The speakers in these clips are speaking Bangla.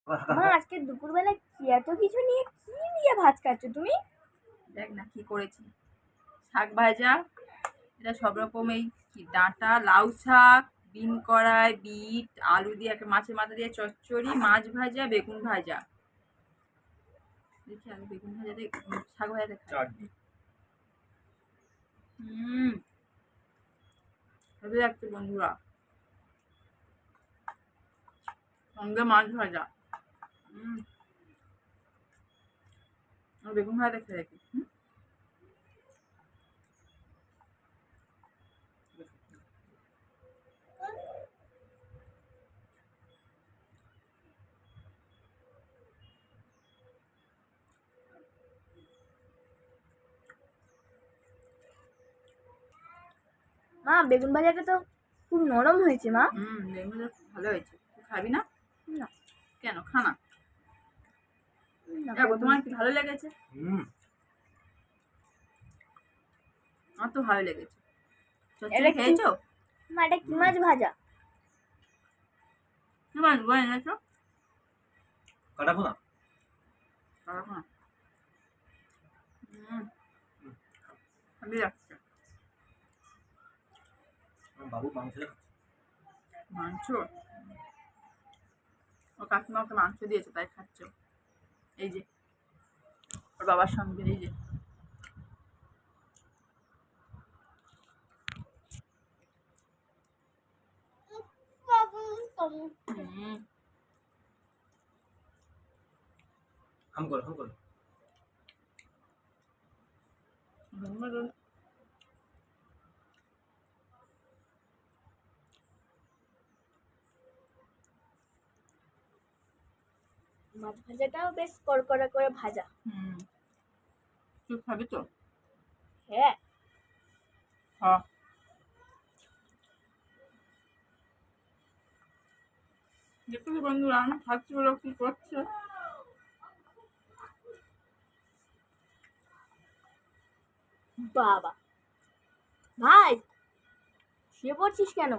মা আজকে দুপুরবেলা কি এত কিছু নিয়ে কি নিয়ে ভাত খাচ্ছ তুমি? দেখ না কি করেছি, শাক ভাজা, এটা সব রকম, এই কি ডাঁটা, লাউ শাক, বিন কড়াই, বিট, আলু দিয়ে একটা মাছের মাথা দিয়ে চচ্চড়ি, মাছ ভাজা, বেগুন ভাজা। দেখি আমি বেগুন ভাজা দিয়ে শাক ভাজা দেখি। ভালো লাগছে বন্ধুরা, সঙ্গে মাছ ভাজা। বেগুন ভাজা দেখে দেখি। মা বেগুন ভাজাটা তো খুব নরম হয়েছে মা। বেগুন ভাজা ভালো হয়েছে, তুই খাবি না? না কেন, খা না। না, দেখো তোমার কি ভালো লেগেছে? আমার তো ভালো লেগেছে। চচ্চড়ি খেয়েছো? মা এটা কি মাছ ভাজা? কি মাছ বলে এনেছো? কাটাবো না। কাটাবো না। ভালো লাগছে। বাবু মাংস মাংস? ও কাকিমা ওকে মাংস দিয়েছে তাই খাচ্ছ। এই যে ওর বাবার সঙ্গে, এই যে হাম করো হাম করো। মাছ ভাজাটাও বেশ কড়কড়া করে ভাজা। তুই খাবি তো? হ্যাঁ হ্যাঁ। দেখো বন্ধুরা, আমি খাচ্ছি, ওরা কি করছে। বাবা ভাই শুয়ে পড়ছিস কেন?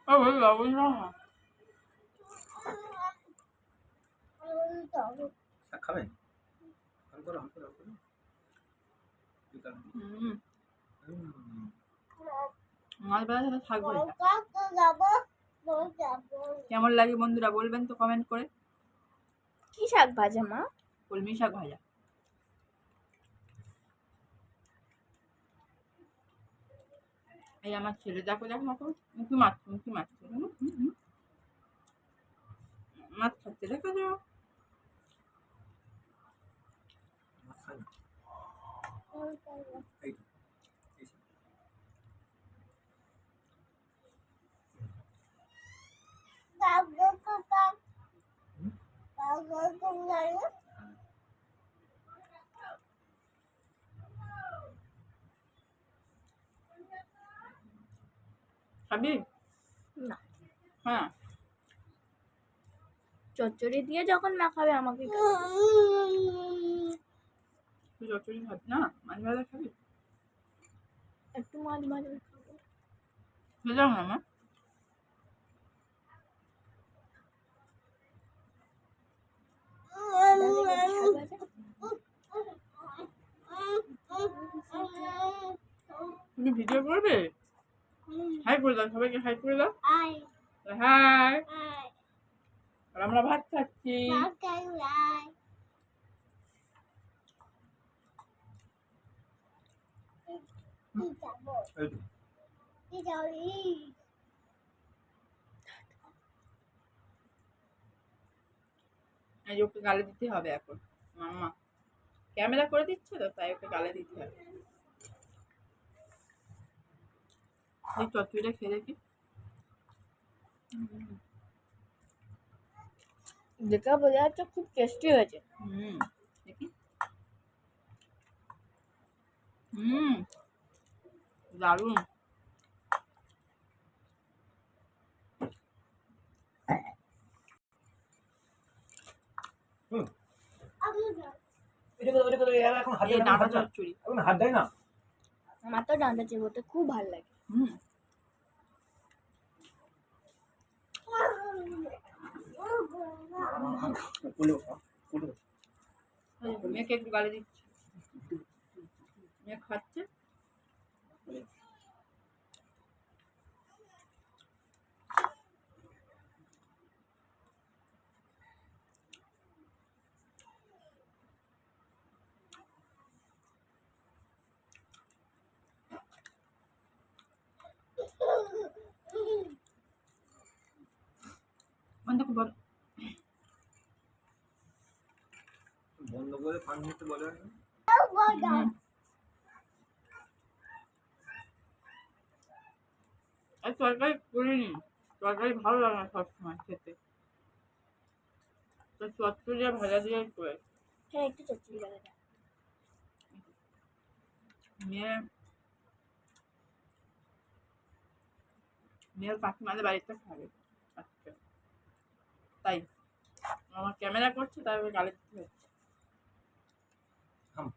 ও ভাই লবণ দাও না। শাক খাবে? হাম করো হাম করো হাম করো। মাছ ভাজা সাথে শাক ভাজা কেমন লাগে বন্ধুরা বলবেন তো কমেন্ট করে। কি শাক ভাজা মা? কলমি শাক ভাজা। এই আমার ছেলে, দেখো দেখো দেখো মুখি মারছে, মুখি মারছে, মাছ খাচ্ছে, দেখো যাও। খাবি? না হ্যাঁ। চচ্চড়ি দিয়ে যখন মাখাবে আমাকে তুই চচ্চড়ি খাবি না, মাছ ভাজা খাবি? একটু মাছ ভাজা খাবো। খেলাম না মা। তুমি ভিডিও করবে? হাই করে দাও, সবাইকে হাই করে দাও। হাই। আর আমরা ভাত খাচ্ছি। এই ওকে গালে দিতে হবে এখন, মাম্মা ক্যামেরা করে দিচ্ছে তো তাই ওকে গালে দিতে হবে। এই চচ্চড়িটা খেয়ে দেখি। দেখে বোঝা যাচ্ছে খুব টেস্টি হয়েছে। দেখি। দারুণ। এই ডাঁটা চচ্চড়ি এখন হাত দেয় না। আমার তো ডাঁটা চিবোতে খুব ভালো লাগে। মেয়েকে একটু গালি দিচ্ছি, মেয়ে খাচ্ছে। বন্ধ কর, বন্ধ করে পানি নিতে বলে না? হুম। আর তরকারি করিনি, তরকারি ভালো লাগে না সবসময় খেতে, তো চচ্চড়ি আর ভাজা দিয়ে করে। হ্যাঁ একটু চচ্চড়ি করে দাও। মেয়ের কাকিমাদের বাড়িতে খাবে আজকে, তাই আমার ক্যামেরা করছে, তাই ওই গালি দিতে হচ্ছে। থাম।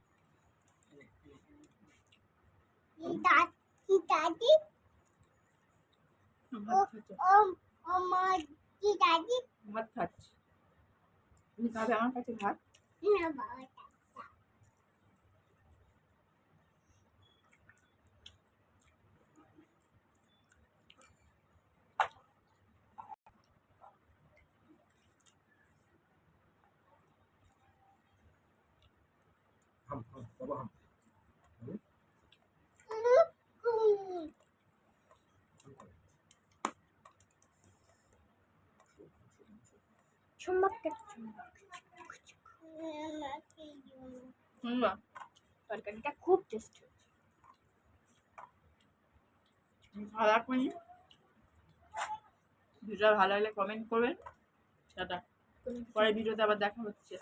দাদি ভাত খাচ্ছে, আমার কি দাদি ভাত খাচ্ছে। তুমি খাবে আমার কাছে ভাত? না বাবা হাম হাম বাবা হাম। চুম্বকটা শুনবা? তরকারিটা খুব টেস্টি। ভালো রাখবেন, ভিডিওটা ভালো লাগলে কমেন্ট করবেন। টাটা, পরের ভিডিওতে আবার দেখা হচ্ছে।